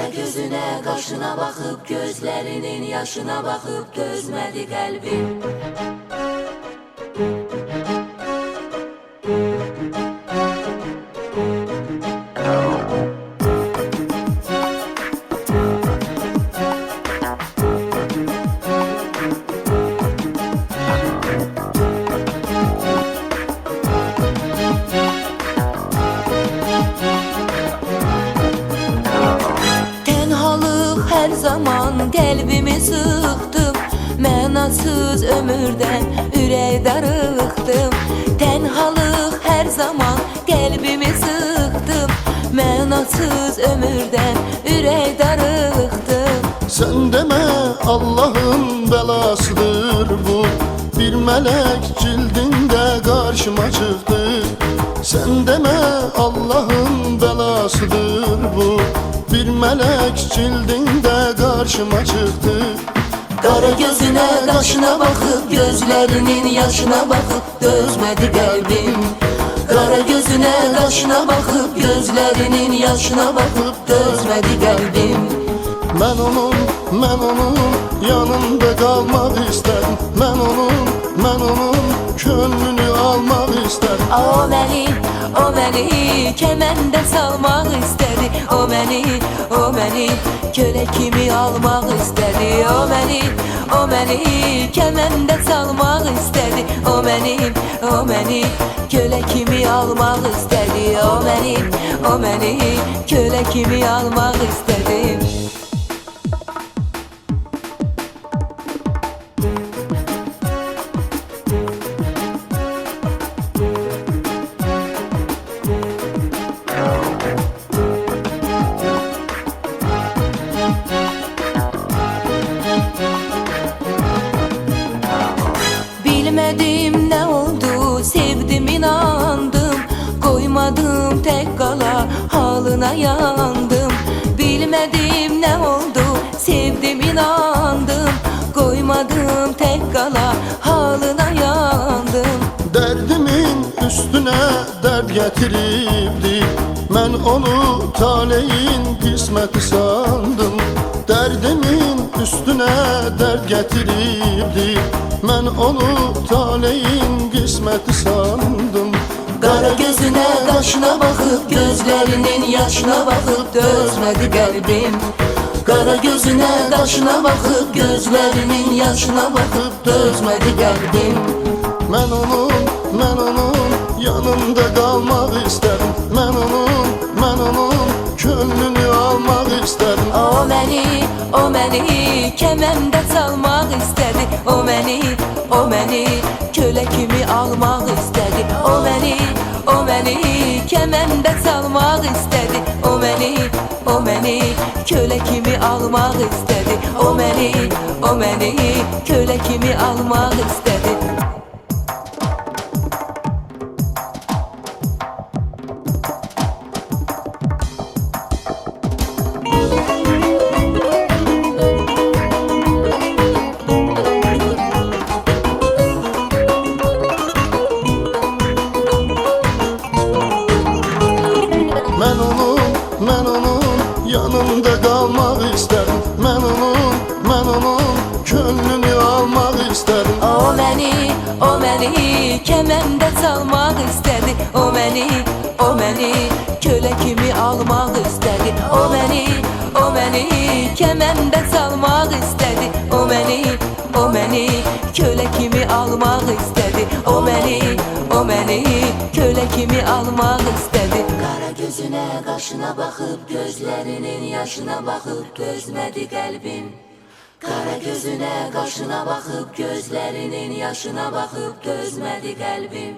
Qara gözüne, qaşına baxıb, gözlərinin yaşına baxıb dözmədi qəlbim. Hər zaman qəlbimi sıxdım, mənasız ömürdən ürək darıxdım. Tənhalıq hər zaman qəlbimi sıxdım, mənasız ömürdən ürək darıxdım. Sən demə Allah'ın belasıdır bu, bir melek cildinde karşıma çıktı. Sen deme Allah'ın belasıdır bu, bir melek cildinde karşıma çıktı. Qara gözüne, qaşına baxıb, gözlərinin yaşına baxıb dözmədi qəlbim. Qara gözüne, qaşına baxıb, gözlərinin yaşına baxıb dözmədi qəlbim. Mən onun yanında qalmaq istədim. Mən onun könlünü almaq istədim. O məni kəməndə salmaq istədi. O məni kölə kimi almaq istədi. O məni kəməndə salmaq istədi. O məni kölə kimi almaq istədi. O məni kölə kimi almaq istədi. Bilmedim ne oldu, sevdim inandım, koymadım tek kala, halına yandım. Bilmedim ne oldu, sevdim inandım, koymadım tek kala, halına yandım. Derdimin üstüne dert getiripdi, mən onu taleyin qisməti sandım. Derdimin üstüne dert getiripdi, mən onu taleyin qisməti sandım. Qara gözüne, qaşına baxıb, gözlərinin yaşına baxıb dözmədi qəlbim. Qara gözüne, qaşına baxıb, gözlərinin yaşına baxıb dözmədi qəlbim. Mən onun yanında qalmaq istədim. Mən onun könlünü almaq istədim. O məni kəməndə salmaq istədi. O məni kölə kimi almaq istədi. O məni kəməndə salmaq istədi. O məni kölə kimi almaq istədi. O məni kölə kimi almaq istədi. Mən onun yanında qalmaq istədim. Mən onun könlünü almaq istədim. O məni kəməndə salmaq istədi. O məni kölə kimi almaq istədi. O məni kəməndə salmaq istədi. O məni kölə kimi almaq istədi. O məni kölə kimi almaq istədi. Qara gözüne, qaşına baxıb, gözlərinin yaşına baxıb dözmədi qəlbim. Qara gözüne, qaşına baxıb, gözlərinin yaşına baxıb dözmədi qəlbim.